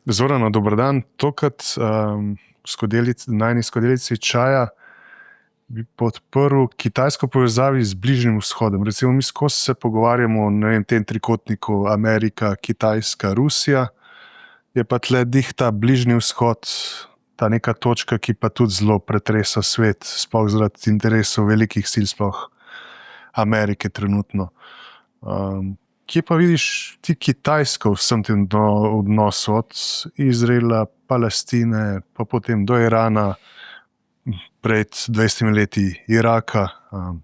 Zorano, dober dan. Tokrat najni skodelici čaja bi podprl kitajsko povezavi z Bližnjim vzhodom. Recimo, mi skozi se pogovarjamo o tem trikotniku Amerika, Kitajska, Rusija. Je pa tle ta Bližnji vzhod, ta neka točka, ki pa tudi zelo pretresa svet, sploh zaradi interesov velikih sil, sploh Amerike trenutno. Kje pa vidiš ti Kitajsko v vsem tem odnosu, od Izraela, Palestine, pa potem do Irana, pred 20 leti Iraka,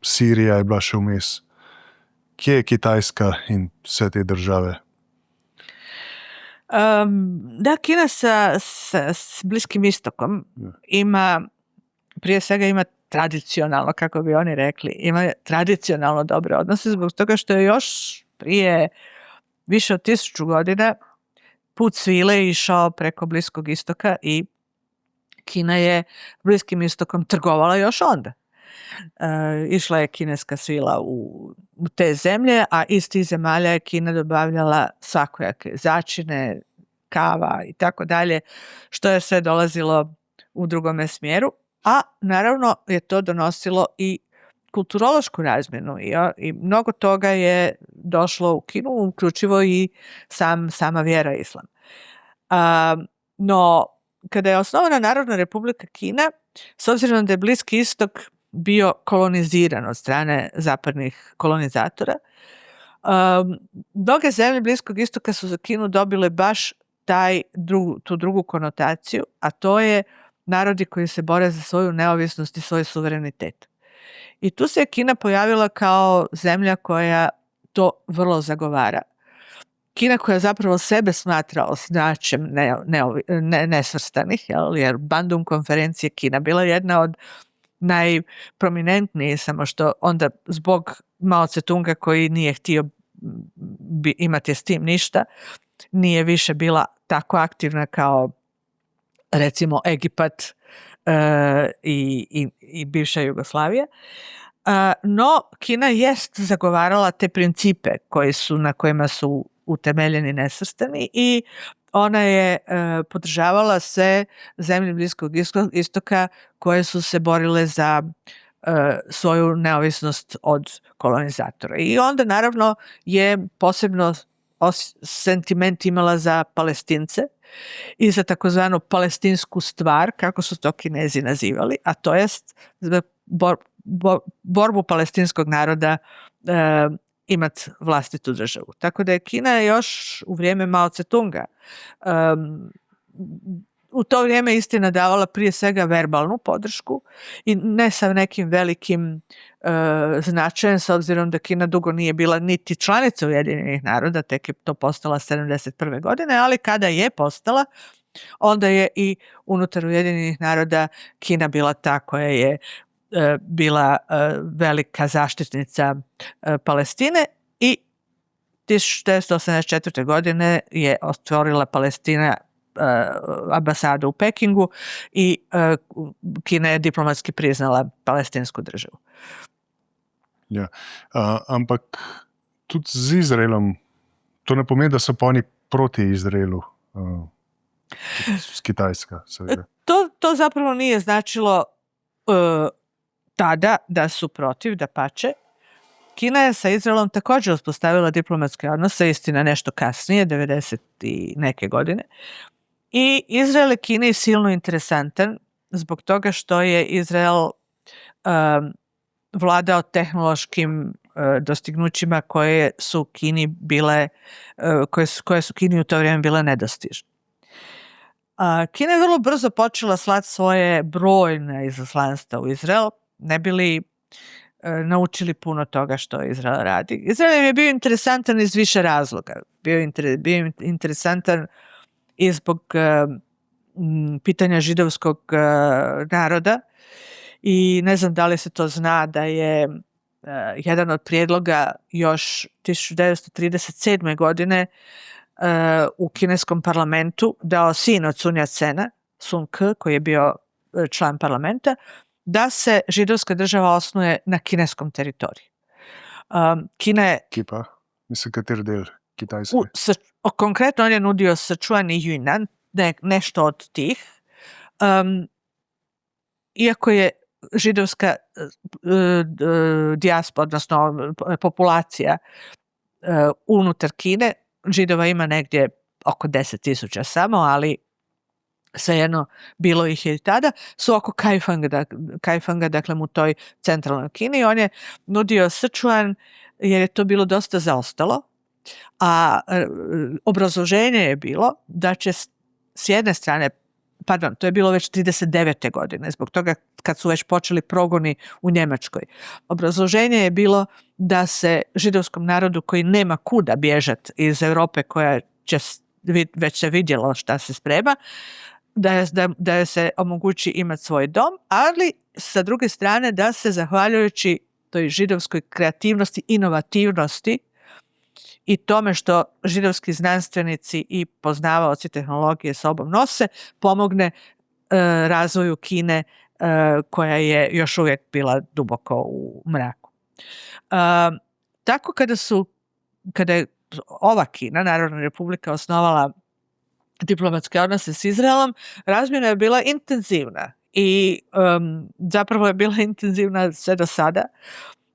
Sirija je bila še vmes. Kje je Kitajska in vse te države? Da, Kina s Bliskim istokom prije svega ima tradicionalno, kako bi oni rekli, ima tradicionalno dobre odnose zbog toga što je još prije više od 1000 godina put svile išao preko Bliskog istoka i Kina je Bliskim istokom trgovala još onda. Išla je kineska svila u te zemlje, a iz tih zemalja je Kina dobavljala svakojake začine, kava i tako dalje, što je sve dolazilo u drugome smjeru, a naravno je to donosilo i kulturološku razmjenu i mnogo toga je došlo u Kinu, uključivo i sama vjera islam. No, kada je osnovana Narodna Republika Kina, s obzirom da je Bliski istok bio koloniziran od strane zapadnih kolonizatora, mnoge zemlje Bliskog istoka su za Kinu dobile baš tu drugu konotaciju, a to je narodi koji se bore za svoju neovisnost i svoj suverenitet. I tu se Kina pojavila kao zemlja koja to vrlo zagovara. Kina koja zapravo sebe smatra osnivačem nesvrstanih, jer Bandung konferencije Kina bila jedna od najprominentnijih, samo što onda zbog Mao Tse-tunga koji nije htio imati s tim ništa, nije više bila tako aktivna kao recimo Egipat i bivša Jugoslavija. No, Kina jest zagovarala te principe na kojima su utemeljeni nesvrstani i ona je podržavala sve zemlje Bliskog istoka koje su se borile za svoju neovisnost od kolonizatora. I onda naravno je posebno sentiment imala za Palestince i za takozvanu palestinsku stvar, kako su to Kinezi nazivali, a to jest borbu palestinskog naroda imati vlastitu državu. Tako da je Kina još u vrijeme Mao Tse-tunga u to vrijeme istina davala prije svega verbalnu podršku i ne sa nekim velikim značajem, s obzirom da Kina dugo nije bila niti članica Ujedinjenih naroda, tek je to postala 1971. godine, ali kada je postala, onda je i unutar Ujedinjenih naroda Kina bila ta koja je bila velika zaštitnica Palestine i 1984. godine je otvorila Palestina ambasadu u Pekingu i Kina je diplomatski priznala palestinsku državu. Ja, ampak tudi z Izraelom, to ne pomeni, da so pa oni proti Izraelu, s Kitajska, seveda. To zapravo nije značilo tada da su protiv, dapače. Kina je sa Izraelom također uspostavila diplomatske odnose, istina nešto kasnije, 90 i neke godine. I Izrael je Kini silno interesantan zbog toga što je Izrael vladao tehnološkim dostignućima koje su Kini bile, koje su Kini u to vrijeme bile nedostižne. Kina je vrlo brzo počela slati svoje brojne izaslanstva u Izrael, ne bili naučili puno toga što Izrael radi. Izrael je bio interesantan iz više razloga. Bio je interesantan i zbog pitanja židovskog naroda i ne znam da li se to zna da je jedan od prijedloga još 1937. godine u kineskom parlamentu dao sin od Sun Yat-sena, Sun Ke, koji je bio član parlamenta, da se židovska država osnuje na kineskom teritoriju. Kina je Kipa, mislim, kateri del Kitajske? Konkretno on je nudio Sichuan i Yunnan, nešto od tih. Iako je židovska dijaspora, odnosno populacija unutar Kine, Židova ima negdje oko 10.000 samo, ali svejedno bilo ih je i tada, su oko Kaifanga, dakle u toj centralnoj Kini. On je nudio Sichuan jer je to bilo dosta zaostalo, a obrazloženje je bilo da će s jedne strane, to je bilo već 39. godine, zbog toga kad su već počeli progoni u Njemačkoj. Obrazloženje je bilo da se židovskom narodu koji nema kuda bježati iz Europe, koja će, već se vidjelo šta se sprema, da se omogući imati svoj dom, ali sa druge strane da se zahvaljujući toj židovskoj kreativnosti, inovativnosti i tome što židovski znanstvenici i poznavaoci tehnologije sobom nose, pomogne razvoju Kine koja je još uvijek bila duboko u mraku. Tako kada je ova Kina, Narodna republika, osnovala diplomatske odnose s Izraelom, razmjena je bila intenzivna i zapravo je bila intenzivna sve do sada.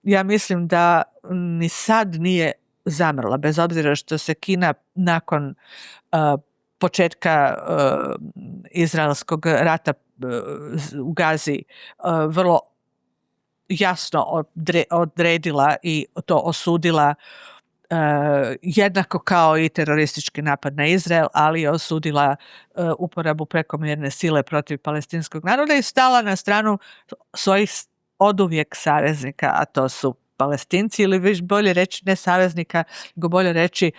Ja mislim da ni sad nije zamrla, bez obzira što se Kina nakon početka izraelskog rata u Gazi vrlo jasno odredila i to osudila, jednako kao i teroristički napad na Izrael, ali je osudila uporabu prekomjerne sile protiv palestinskog naroda i stala na stranu svojih oduvijek saveznika, a to su Palestinci, ili već bolje reći ne saveznika, nego bolje reći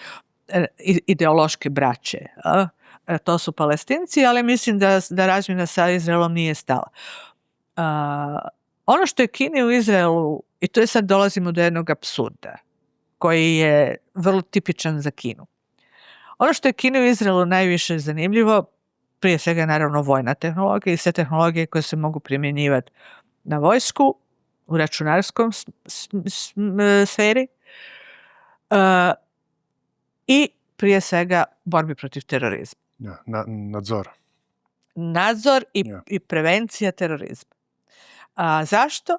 ideološke braće. To su Palestinci, ali mislim da razmjena sa Izraelom nije stala. Ono što je Kini u Izraelu, i to je sad dolazimo do jednog apsurda, koji je vrlo tipičan za Kinu. Ono što je Kini u Izraelu najviše zanimljivo, prije svega naravno vojna tehnologija i sve tehnologije koje se mogu primjenjivati na vojsku, u računarskom sferi i prije svega borbi protiv terorizma. Ja, nadzor. Nadzor i prevencija terorizma. Zašto?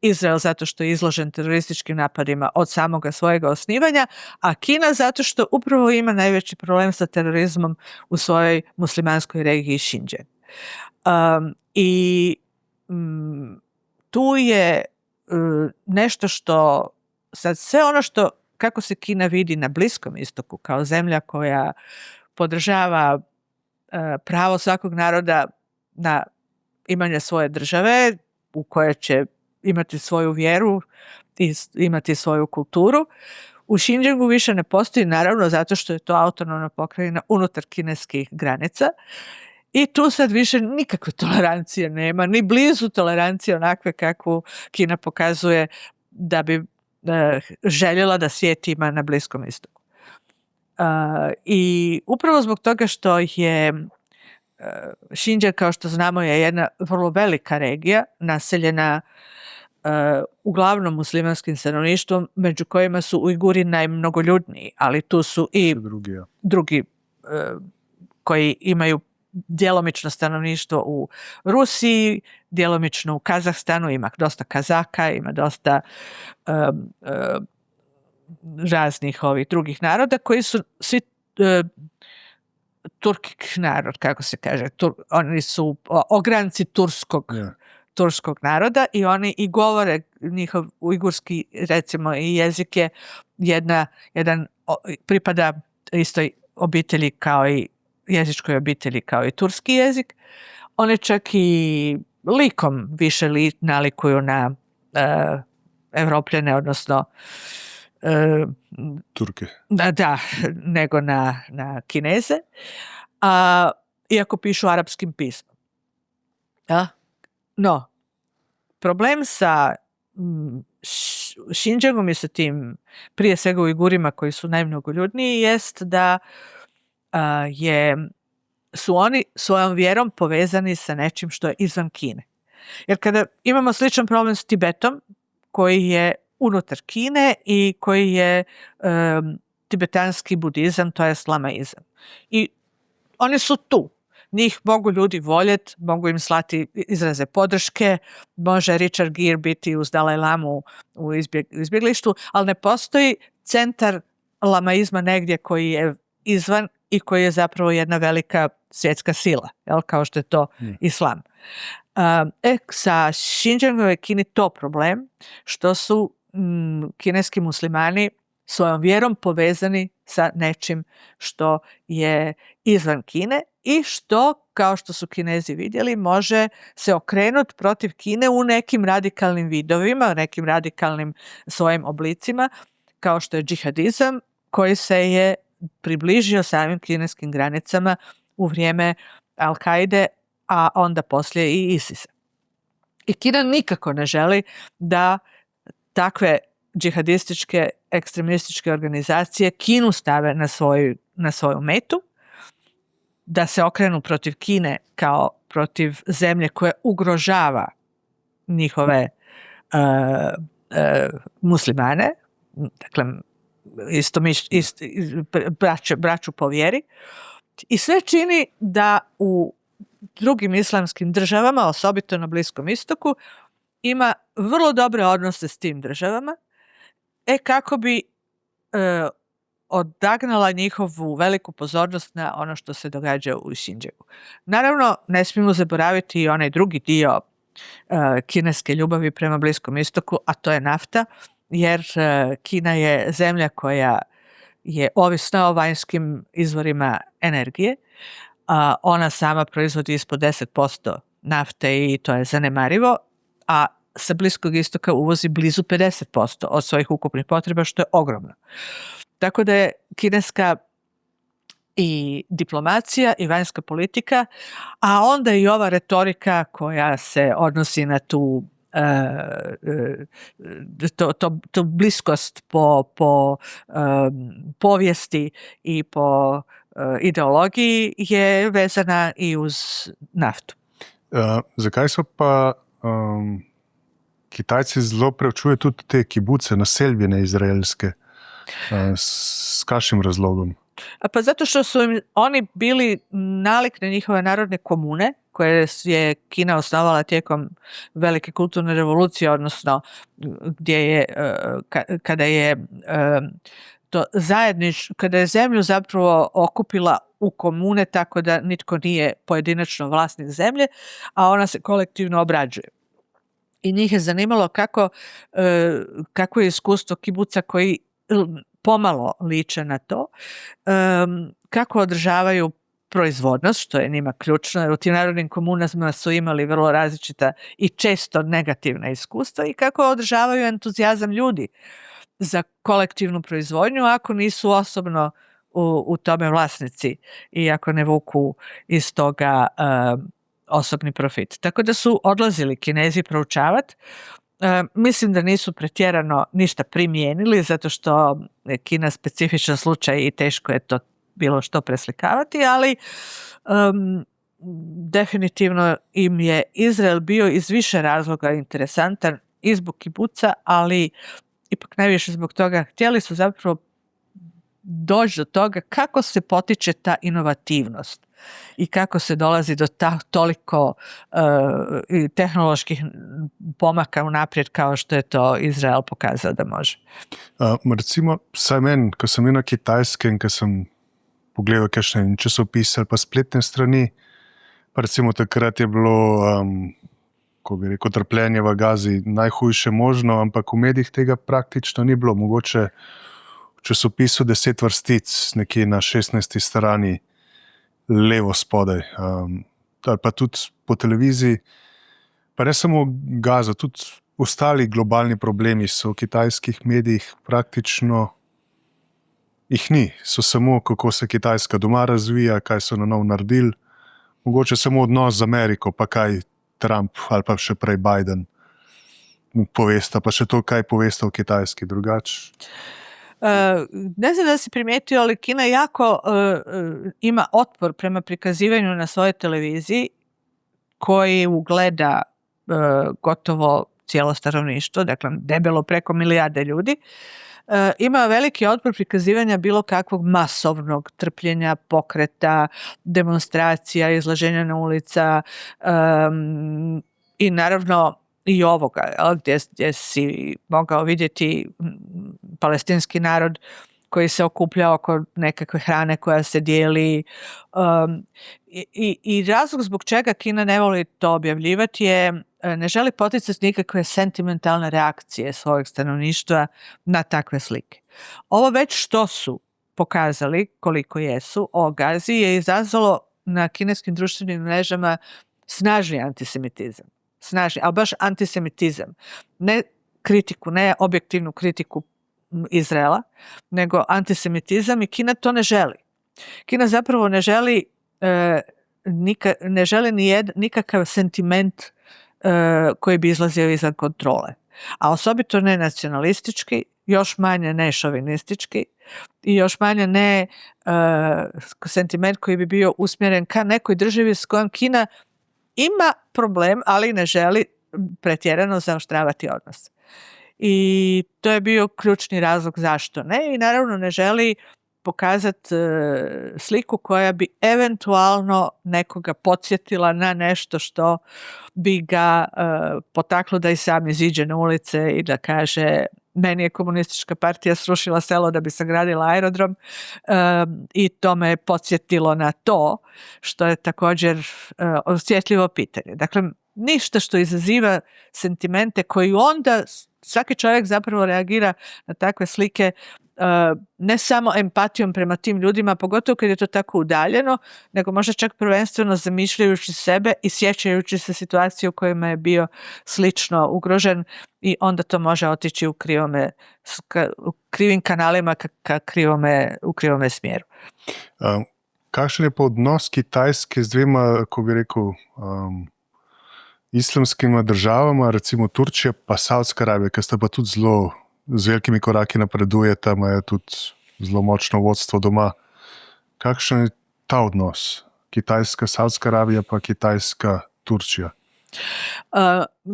Izrael zato što je izložen terorističkim napadima od samoga svojega osnivanja, a Kina zato što upravo ima najveći problem sa terorizmom u svojoj muslimanskoj regiji Xinjiang. Tu je nešto što, sad sve ono što, kako se Kina vidi na Bliskom istoku kao zemlja koja podržava pravo svakog naroda na imanje svoje države, u kojoj će imati svoju vjeru i imati svoju kulturu. U Xinjiangu više ne postoji, naravno, zato što je to autonomna pokrajina unutar kineskih granica. I tu sad više nikakve tolerancije nema, ni blizu tolerancije onakve kakvu Kina pokazuje da bi željela da svijet ima na Bliskom istoku. I upravo zbog toga što je Xinjiang, kao što znamo, je jedna vrlo velika regija, naseljena uglavnom muslimanskim stanovništvom, među kojima su Ujguri najmnogoljudniji, ali tu su i drugi koji imaju djelomično stanovništvo u Rusiji, djelomično u Kazahstanu, ima dosta Kazaka, ima dosta raznih ovih drugih naroda koji su svi turkik narod, kako se kaže. Oni su ogranci turskog naroda i oni i govore, njihov ujgurski, recimo, i jezik je pripada istoj obitelji kao i jezičkoj obitelji kao i turski jezik. One čak i likom više nalikuju na Evropljane, odnosno Turke. Da, nego na Kineze. Iako pišu arapskim pismom. No, problem sa Xinjiangom i sa tim, prije svega Ujgurima koji su najmnogoljudniji, jest da su oni svojom vjerom povezani sa nečim što je izvan Kine. Jer kada imamo sličan problem s Tibetom, koji je unutar Kine i koji je tibetanski budizam, to je lamaizam. I oni su tu. Njih mogu ljudi voljeti, mogu im slati izraze podrške, može Richard Gere biti uz Dalaj Lamu u izbjeglištu, ali ne postoji centar lamaizma negdje koji je izvan i koji je zapravo jedna velika svjetska sila, jel? Kao što je to islam. Sa Xinjiangom je Kini to problem, što su kineski muslimani svojom vjerom povezani sa nečim što je izvan Kine i što, kao što su Kinezi vidjeli, može se okrenuti protiv Kine u nekim radikalnim vidovima, u nekim radikalnim svojim oblicima, kao što je džihadizam, koji se je približio samim kineskim granicama u vrijeme Al-Kaide, a onda poslije i ISIS-a. I Kina nikako ne želi da takve džihadističke, ekstremističke organizacije Kinu stave na svoju metu, da se okrenu protiv Kine kao protiv zemlje koja ugrožava njihove muslimane, dakle braću po vjeri, i sve čini da u drugim islamskim državama, osobito na Bliskom istoku, ima vrlo dobre odnose s tim državama, kako bi odagnala njihovu veliku pozornost na ono što se događa u Xinjiangu. Naravno, ne smijemo zaboraviti i onaj drugi dio kineske ljubavi prema Bliskom istoku, a to je nafta, jer Kina je zemlja koja je ovisna o vanjskim izvorima energije. Ona sama proizvodi ispod 10% nafte i to je zanemarivo, a sa Bliskog istoka uvozi blizu 50% od svojih ukupnih potreba, što je ogromno. Tako da je kineska i diplomacija i vanjska politika, a onda i ova retorika koja se odnosi na tu to bliskost po povijesti i po ideologiji je vezana i uz naftu. Zakaj so pa Kitajci zelo preučujejo tudi te kibuce, naseljbine izraelske? S kakšnim razlogom? Pa zato što su im oni bili nalik na njihove narodne komune, koje je Kina osnovala tijekom velike kulturne revolucije, odnosno gdje je, kada je to kada je zemlju zapravo okupila u komune, tako da nitko nije pojedinačno vlasnik zemlje, a ona se kolektivno obrađuje. I njih je zanimalo kako je iskustvo kibuca koji pomalo liče na to, kako održavaju proizvodnost, što je njima ključno, jer u tim narodnim komunama su imali vrlo različita i često negativna iskustva, i kako održavaju entuzijazam ljudi za kolektivnu proizvodnju ako nisu osobno u tome vlasnici i ako ne vuku iz toga osobni profit. Tako da su odlazili Kinezi proučavati. Mislim da nisu pretjerano ništa primijenili, zato što je Kina specifičan slučaj i teško je to bilo što preslikavati, ali definitivno im je Izrael bio iz više razloga interesantan i zbog kibuca, ali ipak najviše zbog toga htjeli su zapravo doći do toga kako se potiče ta inovativnost i kako se dolazi do toliko tehnoloških pomaka unaprijed kao što je to Izrael pokazao da može. Recimo, saj meni, ko sem bil na Kitajskem, ko sem pogledal kakšne časopise ali pa spletne strani, pa recimo takrat je bilo, ko bi rekel, trpljenje v Gazi najhujše možno, ampak v medijih tega praktično ni bilo. Mogoče v časopisu 10 vrstic, nekje na 16. strani, levo spodaj, ali pa tudi po televiziji, pa ne samo Gaza, tudi ostali globalni problemi so v kitajskih medijih praktično jih ni. So samo, kako se Kitajska doma razvija, kaj so na novo naredili, mogoče samo odnos z Ameriko, pa kaj Trump ali pa še prej Biden povesta, pa še to, kaj povesta o Kitajski drugače. Ne znam da si primijetio, ali Kina jako ima otpor prema prikazivanju na svojoj televiziji koji ugleda gotovo cijelo stanovništvo, dakle debelo preko milijarde ljudi, ima veliki otpor prikazivanja bilo kakvog masovnog trpljenja, pokreta, demonstracija, izlaženja na ulica i naravno i ovoga, gdje si mogao vidjeti palestinski narod koji se okuplja oko nekakve hrane koja se dijeli. I razlog zbog čega Kina ne voli to objavljivati je ne želi poticati nikakve sentimentalne reakcije svojeg stanovništva na takve slike. Ovo već što su pokazali, koliko jesu, o Gazi je izazvalo na kineskim društvenim mrežama snažni antisemitizam. Snažni, ali baš antisemitizam. Ne kritiku, ne objektivnu kritiku Izraela, nego antisemitizam i Kina to ne želi. Kina zapravo ne želi nikakav sentiment koji bi izlazio izvan kontrole. A osobito ne nacionalistički, još manje ne šovinistički i još manje ne sentiment koji bi bio usmjeren ka nekoj državi s kojom Kina ima problem, ali ne želi pretjerano zaoštravati odnos. I to je bio ključni razlog zašto ne. I naravno ne želi pokazati sliku koja bi eventualno nekoga podsjetila na nešto što bi ga potaklo da i sam iziđe na ulice i da kaže meni je komunistička partija srušila selo da bi sagradila aerodrom i to me je podsjetilo na to, što je također osjetljivo pitanje. Dakle, ništa što izaziva sentimente koji onda svaki čovjek zapravo reagira na takve slike ne samo empatijom prema tim ljudima, pogotovo kad je to tako udaljeno, nego možda čak prvenstveno zamišljajući sebe i sjećajući se situacije u kojima je bio slično ugrožen i onda to može otići u krivim kanalima u krivome smjeru. Kakšen je pa odnos Kitajske z dvema, kako bi rekel, islamskima državama, recimo Turčija pa Saudska Arabija, ki sta pa tudi z velikimi koraki napredujeta, imajo tudi zelo močno vodstvo doma. Kakšen je ta odnos? Kitajska, Saudska Arabija pa Kitajska, Turčija?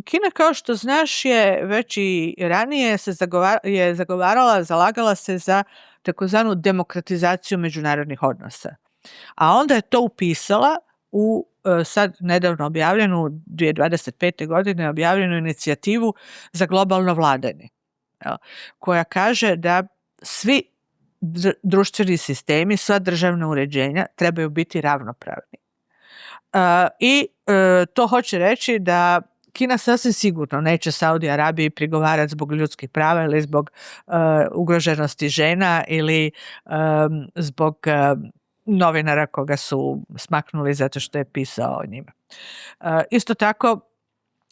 Kina, kao što znaš, je već i ranije zalagala se za takozvanu demokratizaciju međunarodnih odnosa. A onda je to upisala u sad nedavno objavljenu, 2025. godine objavljenu inicijativu za globalno vladanje, koja kaže da svi društveni sistemi, sva državna uređenja trebaju biti ravnopravni. I to hoće reći da Kina sasvim sigurno neće Saudi Arabiji prigovarati zbog ljudskih prava ili zbog ugroženosti žena ili zbog novinara koga su smaknuli zato što je pisao o njima. Isto tako,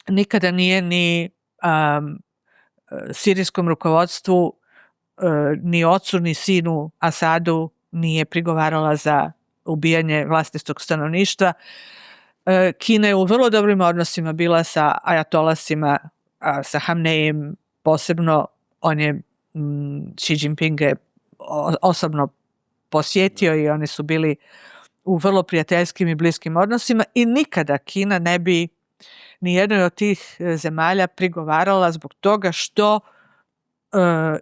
nikada nije ni sirijskom rukovodstvu, ni ocu, ni sinu Asadu nije prigovarala za ubijanje vlastitog stanovništva. Kina je u vrlo dobrim odnosima bila sa ajatolasima, sa Hamneijem posebno. On je Xi Jinping osobno posjetio i oni su bili u vrlo prijateljskim i bliskim odnosima i nikada Kina ne bi ni jednoj od tih zemalja prigovarala zbog toga što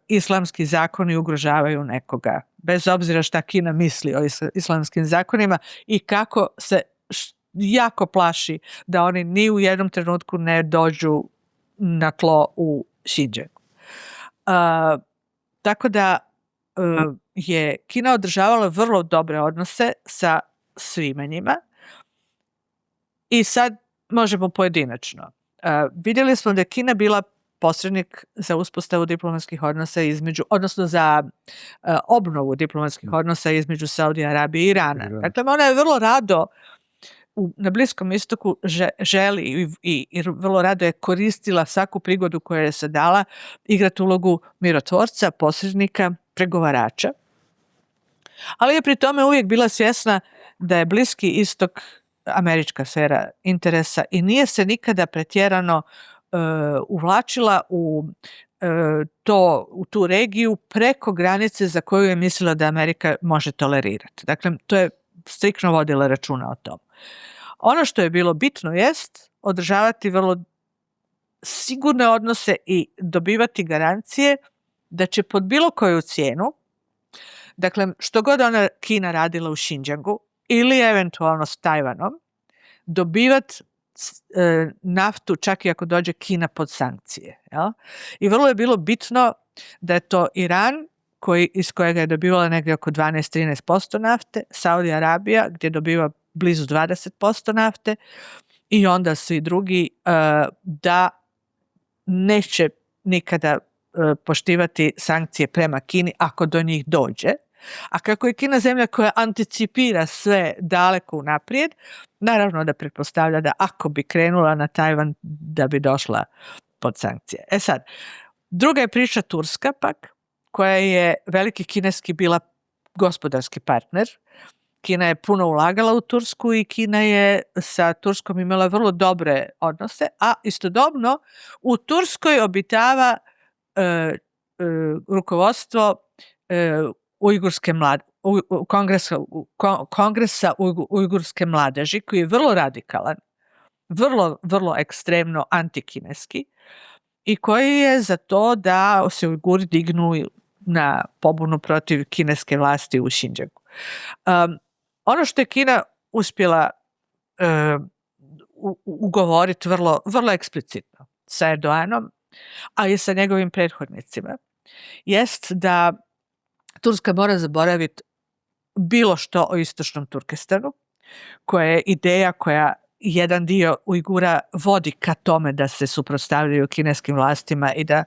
islamski zakoni ugrožavaju nekoga. Bez obzira šta Kina misli o islamskim zakonima i kako se jako plaši da oni ni u jednom trenutku ne dođu na tlo u Xinjiangu. Tako da je Kina održavala vrlo dobre odnose sa svima njima i sad možemo pojedinačno. Vidjeli smo da je Kina bila posrednik za uspostavu diplomatskih odnosa odnosno za obnovu diplomatskih odnosa između Saudije Arabije i Irana. Dakle, ona je vrlo rado na Bliskom istoku želi i vrlo rado je koristila svaku prigodu koja je se dala igrati ulogu mirotvorca, posrednika, pregovarača. Ali je pri tome uvijek bila svjesna da je Bliski istok američka sfera interesa i nije se nikada pretjerano uvlačila u tu regiju preko granice za koju je mislila da Amerika može tolerirati. Dakle, to je striktno vodila računa o tom. Ono što je bilo bitno jest održavati vrlo sigurne odnose i dobivati garancije da će pod bilo koju cijenu, dakle što god ona Kina radila u Xinjiangu ili eventualno s Tajvanom, dobivati naftu čak i ako dođe Kina pod sankcije. Jel? I vrlo je bilo bitno da je to Iran iz kojega je dobivala negdje oko 12-13% nafte, Saudi Arabija gdje dobiva blizu 20% nafte i onda svi drugi da neće nikada poštivati sankcije prema Kini ako do njih dođe. A kako je Kina zemlja koja anticipira sve daleko unaprijed, naravno da pretpostavlja da ako bi krenula na Tajvan da bi došla pod sankcije. E sad, druga je priča Turska pak, koja je veliki kineski bila gospodarski partner. Kina je puno ulagala u Tursku i Kina je sa Turskom imala vrlo dobre odnose, a istodobno u Turskoj obitava rukovodstvo kongresa ujgurske mladeži koji je vrlo radikalan, vrlo ekstremno antikineski i koji je za to da se Ujguri dignu na pobunu protiv kineske vlasti u Xinjiangu. Ono što je Kina uspjela ugovoriti vrlo eksplicitno sa Erdoganom, a i sa njegovim prethodnicima, jest da Turska mora zaboraviti bilo što o istočnom Turkestanu, koja je ideja koja jedan dio Ujgura vodi ka tome da se suprotstavljaju kineskim vlastima i da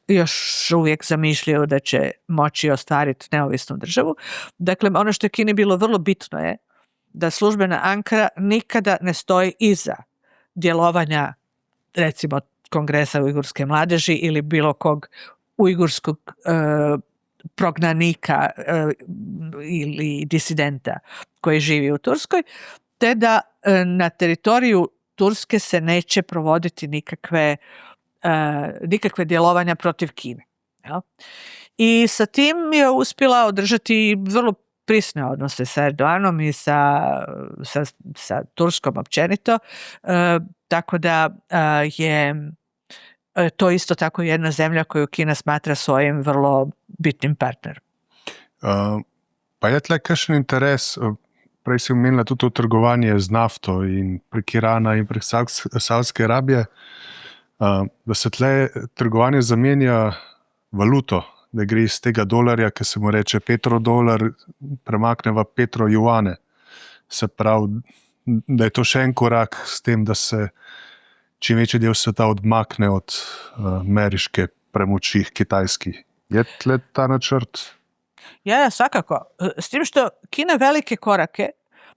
još uvijek zamišljaju da će moći ostvariti neovisnu državu. Dakle, ono što je Kini bilo vrlo bitno je da službena Ankara nikada ne stoji iza djelovanja, recimo, Kongresa ujgurske mladeži ili bilo kog ujgurskog prognanika ili disidenta koji živi u Turskoj, te da na teritoriju Turske se neće provoditi nikakve djelovanja protiv Kine. Ja? I sa tim je uspjela održati vrlo prisne odnose sa Erdoganom i sa Turskom općenito, tako da je to isto tako jedna zemlja koju Kina smatra svojim vrlo bitnim partnerom. Pa je tle kakšen interes, prej si omenila tudi to trgovanje z nafto in prek Irana in prek Saudske Arabije, da se tle trgovanje zamenja valuto, da gre iz tega dolarja, ki se mu reče petrodolar, premakneva petrojuane. Se pravi, da je to še en korak s tem, da se čim večji del sveta odmakne od ameriške premoči kitajskih. Je tle ta načrt? Ja, svakako. S tim što Kina velike korake,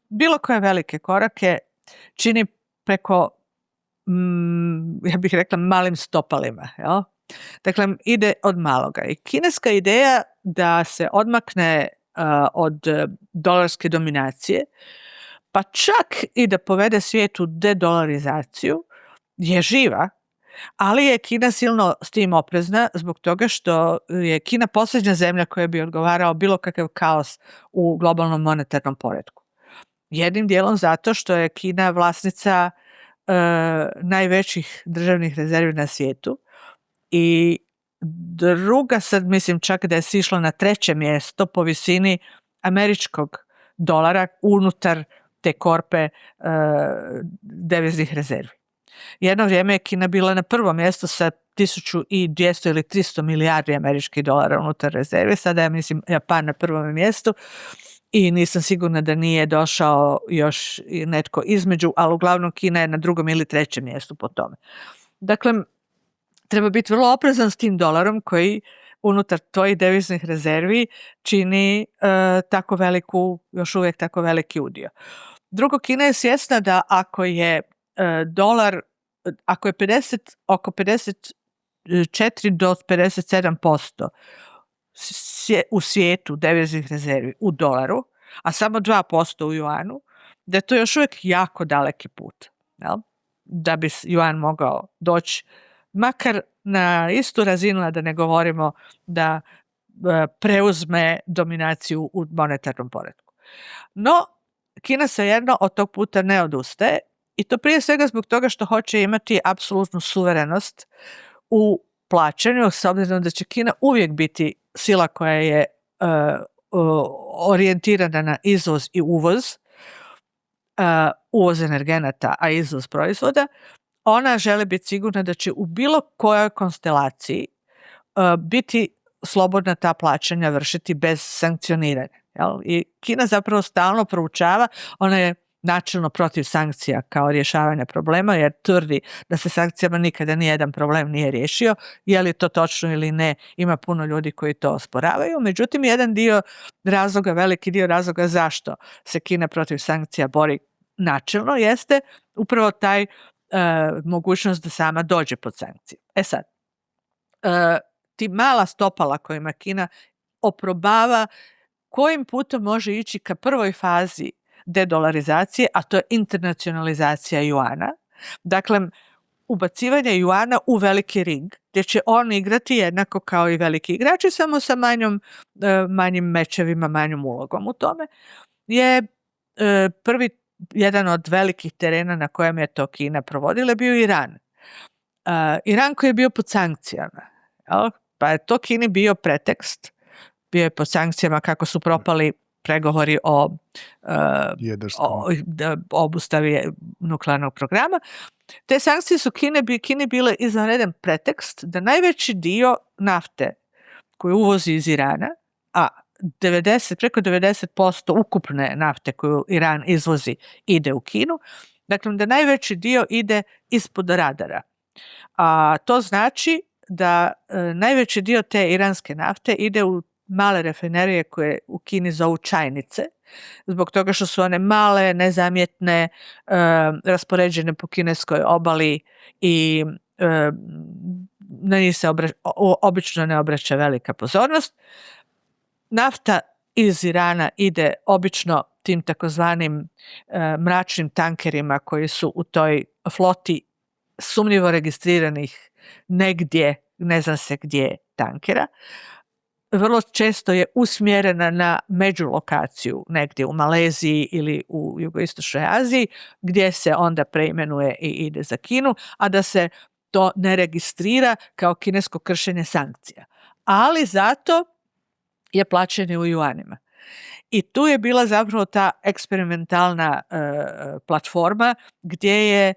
bilo koje velike korake, čini preko, ja bih rekla, malim stopalima. Jel? Dakle, ide od maloga. I kineska ideja da se odmakne od dolarske dominacije, pa čak i da povede svijet u dedolarizaciju, je živa, ali je Kina silno s tim oprezna zbog toga što je Kina posljednja zemlja koja bi odgovarao bilo kakav kaos u globalnom monetarnom poretku. Jednim dijelom zato što je Kina vlasnica najvećih državnih rezervi na svijetu i druga, sad mislim čak da je sišla na 3. mjesto po visini američkog dolara unutar te korpe deviznih rezervi. Jedno vrijeme je Kina bila na 1. mjestu sa 1200 ili 300 milijardi američkih dolara unutar rezerve. Sada je, mislim, Japan na 1. mjestu i nisam sigurna da nije došao još netko između, ali uglavnom Kina je na 2. ili 3. mjestu po tome. Dakle, treba biti vrlo oprezan s tim dolarom koji unutar tvojih deviznih rezervi čini još uvijek tako veliki udio. Drugo, Kina je svjesna da ako je dolar, ako je oko 54 do 57% u svijetu deviznih rezervi u dolaru, a samo 2% u juanu, da je to još uvijek jako daleki put. Jel? Da bi juan mogao doći makar na istu razinu, a da ne govorimo da preuzme dominaciju u monetarnom poretku. No, Kina se jedno od tog puta ne odustaje I to prije svega zbog toga što hoće imati apsolutnu suverenost u plaćanju, s obzirom da će Kina uvijek biti sila koja je orijentirana na izvoz i uvoz, uvoz energenata, a izvoz proizvoda. Ona želi biti sigurna da će u bilo kojoj konstelaciji biti slobodna ta plaćanja vršiti bez sankcioniranja. Jel? I Kina zapravo stalno proučava, ona je načelno protiv sankcija kao rješavanja problema, jer tvrdi da se sankcijama nikada nijedan problem nije riješio. Je li to točno ili ne, ima puno ljudi koji to osporavaju. Međutim, jedan dio razloga, veliki dio razloga zašto se Kina protiv sankcija bori načelno jeste upravo taj mogućnost da sama dođe pod sankcije. Sad, ti mala stopala kojima Kina oprobava kojim putem može ići ka prvoj fazi dedolarizacije, a to je internacionalizacija juana. Dakle, ubacivanje juana u veliki ring, gdje će on igrati jednako kao i veliki igrači, samo sa manjim mečevima, manjom ulogom u tome, je prvi jedan od velikih terena na kojem je to Kina provodila bio Iran. Iran koji je bio pod sankcijama. Pa je to Kini bio pretekst. Bio je pod sankcijama kako su propali pregovori o obustavi nuklearnog programa. Te sankcije su Kini bile izvanredan pretekst da najveći dio nafte koju uvozi iz Irana, a preko 90% ukupne nafte koju Iran izvozi ide u Kinu, dakle da najveći dio ide ispod radara. A to znači da najveći dio te iranske nafte ide u male rafinerije koje u Kini zovu čajnice, zbog toga što su one male, nezamjetne, raspoređene po kineskoj obali i na njih se obično ne obraća velika pozornost. Nafta iz Irana ide obično tim takozvanim mračnim tankerima koji su u toj floti sumnjivo registriranih negdje, ne zna se gdje, tankera. Vrlo često je usmjerena na međulokaciju negdje u Maleziji ili u jugoistočnoj Aziji, gdje se onda preimenuje i ide za Kinu, a da se to ne registrira kao kinesko kršenje sankcija. Ali zato je plaćanje u juanima. I tu je bila zapravo ta eksperimentalna platforma gdje je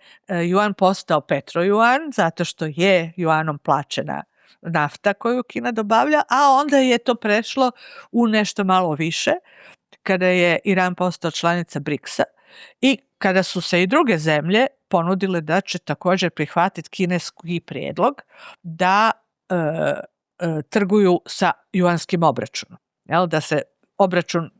juan postao petrojuan, zato što je juanom plaćena nafta koju Kina dobavlja, a onda je to prešlo u nešto malo više kada je Iran postao članica BRICS-a i kada su se i druge zemlje ponudile da će također prihvatiti kineski prijedlog da trguju sa juanskim obračunom. Da se obračun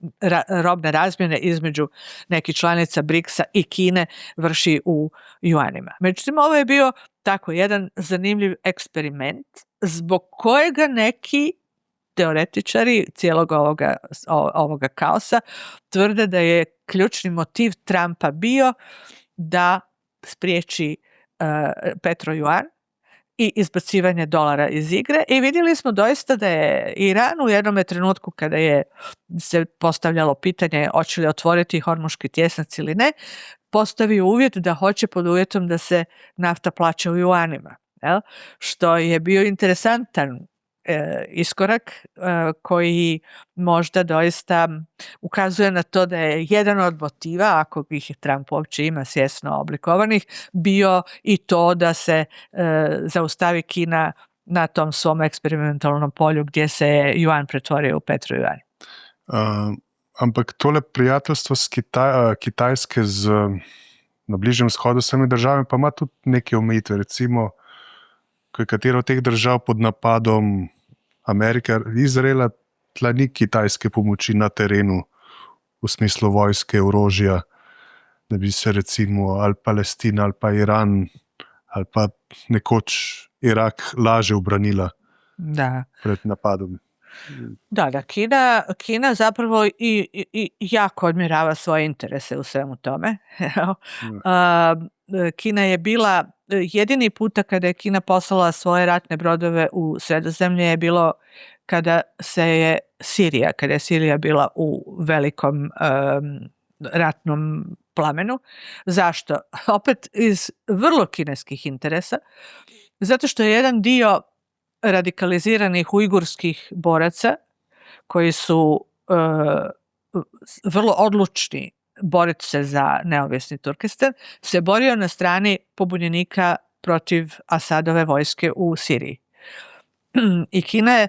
robne razmjene između nekih članica BRICS-a i Kine vrši u juanima. Međutim, ovo je bio tako jedan zanimljiv eksperiment zbog kojega neki teoretičari cijelog ovoga kaosa tvrde da je ključni motiv Trumpa bio da spriječi petrojuan i izbacivanje dolara iz igre i vidjeli smo doista da je Iran u jednom trenutku kada je se postavljalo pitanje hoće li otvoriti Hormuški tjesnac ili ne, postavio uvjet da hoće pod uvjetom da se nafta plaća u juanima. Što je bio interesantan iskorak koji možda doista ukazuje na to da je jedan od motiva, ako ih Trump uopće ima svjesno oblikovanih, bio i to da se zaustavi Kina na tom svom eksperimentalnom polju gdje se juan pretvorio u petrojuan. Ampak tole prijateljstvo s Kitajske na Bližnjem vzhodu s temi državami pa ima tudi neke omejitve, recimo ko je katero od teh držav pod napadom Amerike, Izraela, tla ni kitajske pomoči na terenu v smislu vojske, orožja, da bi se recimo ali Palestina ali pa Iran ali pa nekoč Irak laže obranila pred napadom. Da, Kina zapravo i jako odmjerava svoje interese u svemu tome. Kina je bila, jedini puta kada je Kina poslala svoje ratne brodove u Sredozemlje je bilo kada je Sirija bila u velikom ratnom plamenu. Zašto? Opet iz vrlo kineskih interesa, zato što je jedan dio radikaliziranih ujgurskih boraca koji su vrlo odlučni boriti se za neovisni Turkestan, se borio na strani pobunjenika protiv Asadove vojske u Siriji. I Kina je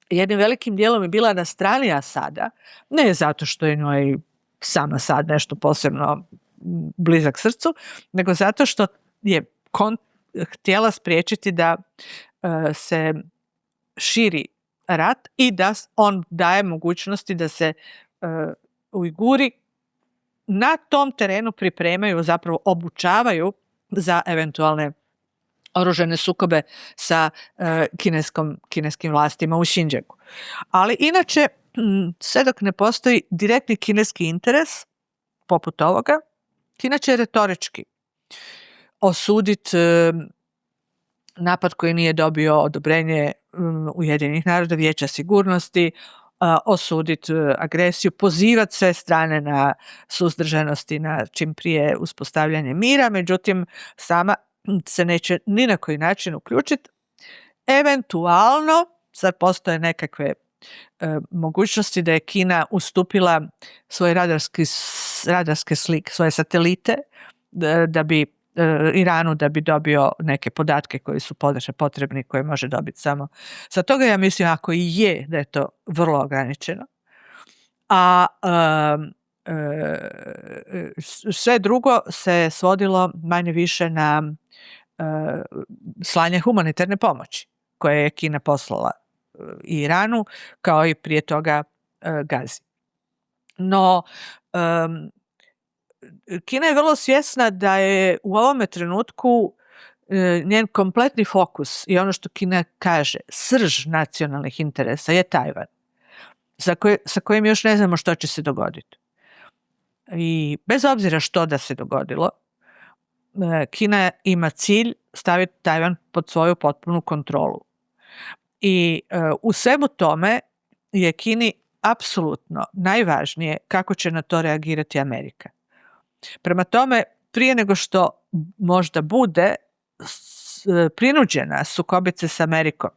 jednim velikim dijelom je bila na strani Asada, ne zato što je njoj sam Asad nešto posebno blizak srcu, nego zato što je htjela spriječiti da se širi rat i da on daje mogućnosti da se Ujguri na tom terenu pripremaju, zapravo obučavaju za eventualne oružane sukobe sa kineskim vlastima u Xinjiangu. Ali inače, sve dok ne postoji direktni kineski interes, poput ovoga, Kina će retorički osuditi napad koji nije dobio odobrenje Ujedinjenih naroda, Vijeća sigurnosti, osuditi agresiju, pozivati sve strane na suzdržanost i na čim prije uspostavljanje mira, međutim sama se neće ni na koji način uključiti. Eventualno, sad postoje nekakve mogućnosti da je Kina ustupila svoje radarske slike, svoje satelite, da bi Iranu, da bi dobio neke podatke koji su potrebni, koje može dobiti samo. Sa toga ja mislim, ako i je, da je to vrlo ograničeno. A sve drugo se svodilo manje više na slanje humanitarne pomoći koje je Kina poslala i Iranu, kao i prije toga Gazi. No, Kina je vrlo svjesna da je u ovome trenutku njen kompletni fokus i ono što Kina kaže, srž nacionalnih interesa je Tajvan, sa kojim još ne znamo što će se dogoditi. I bez obzira što da se dogodilo, Kina ima cilj staviti Tajvan pod svoju potpunu kontrolu. I u svemu tome je Kini apsolutno najvažnije kako će na to reagirati Amerika. Prema tome, prije nego što možda bude prinuđena sukobiti se s Amerikom,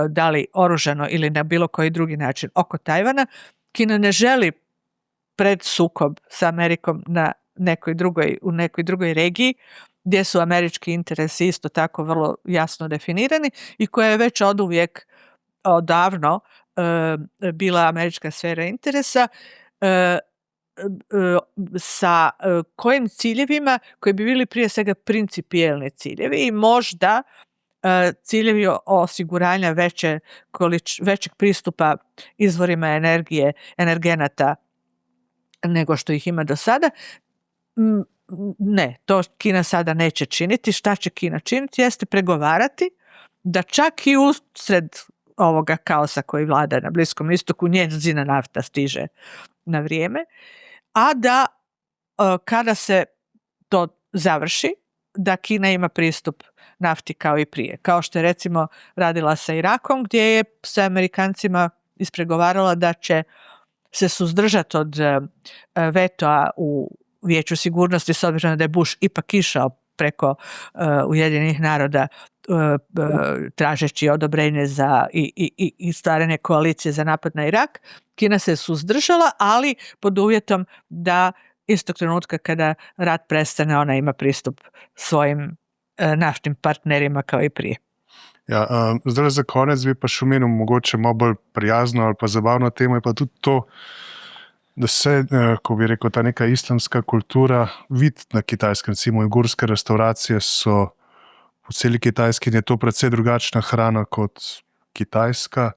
da li oružano ili na bilo koji drugi način oko Tajvana, Kina ne želi pred sukob sa Amerikom u nekoj drugoj regiji, gdje su američki interesi isto tako vrlo jasno definirani i koja je već odavno bila američka sfera interesa, sa kojim ciljevima koji bi bili prije svega principijelni ciljevi i možda ciljevi osiguranja većeg pristupa izvorima energije, energenata nego što ih ima do sada. Ne, to Kina sada neće činiti. Šta će Kina činiti? Jeste pregovarati da čak i usred ovoga kaosa koji vlada na Bliskom istoku njezina nafta stiže na vrijeme, a da kada se to završi, da Kina ima pristup nafti kao i prije. Kao što je recimo radila sa Irakom, gdje je sa Amerikancima ispregovarala da će se suzdržati od vetoa u Vijeću sigurnosti, s obzirom da je Bush ipak išao preko Ujedinjenih naroda tražeći odobrenje za i stvaranje koalicije za napad na Irak. Kina se suzdržala, ali pod uvjetom da istog trenutka kada rat prestane, ona ima pristup svojim naftnim partnerima kao i prije. Ja, zdaj za konec bi pa še omenil mogoče malo bolj prijazno ali pa zabavno temo, je pa tudi to, da se, ko bi rekel, ta neka islamska kultura vidi na Kitajskem. Recimo ujgurske restauracije so po celi Kitajski in je to precej drugačna hrana kot kitajska.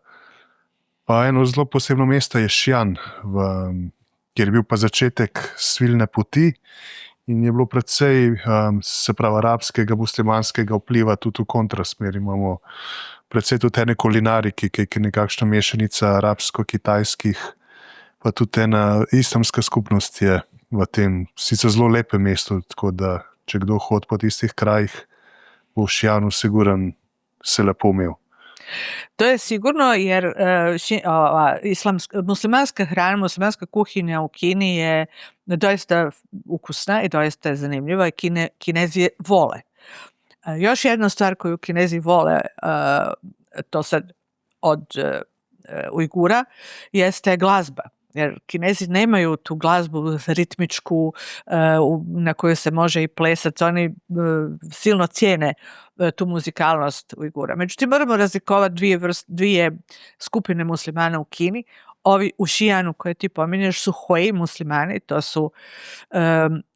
Pa eno zelo posebno mesto je Xi'an, kjer je bil pa začetek svilne poti in je bilo precej, se pravi, arabskega, muslimanskega vpliva tudi v kontrasmer. Imamo precej tudi ene kulinariki, ki je nekakšna mešanica arabsko-kitajskih, pa tudi ena islamska skupnost je v tem sicer zelo lepem mestu, tako da če kdo hodi po tistih krajih, bo v Xi'anu siguran se lepo imel. To je sigurno jer muslimanska hrana, muslimanska kuhinja u Kini je doista ukusna i doista je zanimljiva i Kinezi je vole. Još jedna stvar koju Kinezi vole, to sad od Ujgura, jeste glazba. Jer Kinezi nemaju tu glazbu ritmičku na koju se može i plesati. Oni silno cijene tu muzikalnost Ujgura. Međutim, moramo razlikovati dvije skupine muslimana u Kini. Ovi u Šijanu koje ti pominješ su Hui muslimani, to su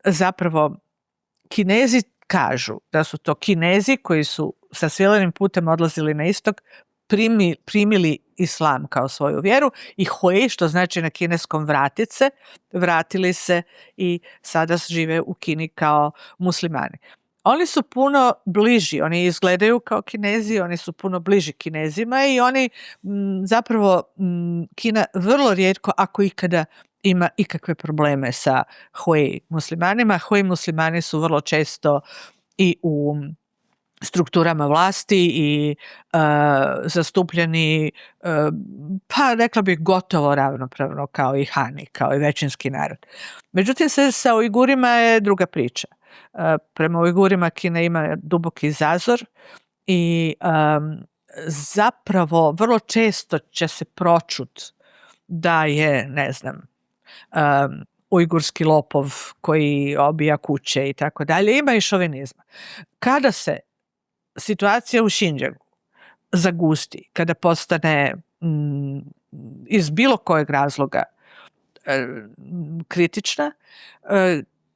zapravo Kinezi kažu da su to Kinezi koji su sa svilenim putem odlazili na istok, primili islam kao svoju vjeru i Hui, što znači na kineskom vratit se, vratili se i sada žive u Kini kao muslimani. Oni su puno bliži, oni izgledaju kao Kinezi, oni su puno bliži Kinezima i oni zapravo Kina vrlo rijetko, ako ikada, ima ikakve probleme sa Hui muslimanima. Hui muslimani su vrlo često i u strukturama vlasti i zastupljeni, pa rekla bih gotovo ravnopravno kao i Hani, kao i većinski narod. Međutim, sa Ujgurima je druga priča. Prema Ujgurima Kina ima duboki zazor i zapravo vrlo često će se pročut da je, ne znam, ujgurski lopov koji obija kuće i tako dalje. Ima i šovinizma. Kada se situacija u Xinjiangu zagusti, kada postane iz bilo kojeg razloga kritična,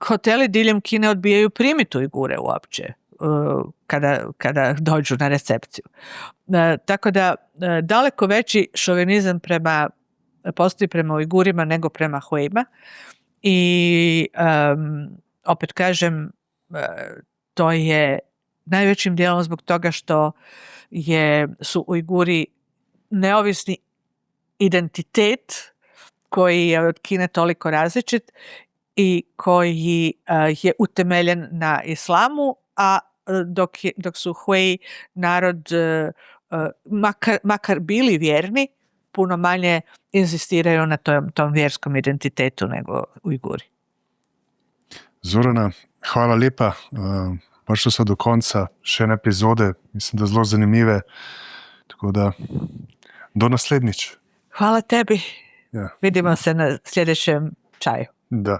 hoteli diljem Kine odbijaju primiti Ujgure uopće kada dođu na recepciju. Tako da daleko veći šovinizam postoji prema Ujgurima nego prema Huima i opet kažem, to je najvećim dijelom zbog toga što su Ujguri neovisni identitet koji je od Kine toliko različit i koji je utemeljen na islamu, a dok su Hui narod, makar bili vjerni, puno manje inzistiraju na tom vjerskom identitetu nego Ujguri. Zorana, hvala lepa. Prišli so do konca še ene epizode, mislim, da zelo zanimive. Tako da, do naslednjič. Hvala tebi. Ja. Vidimo se na sljedećem čaju. Da.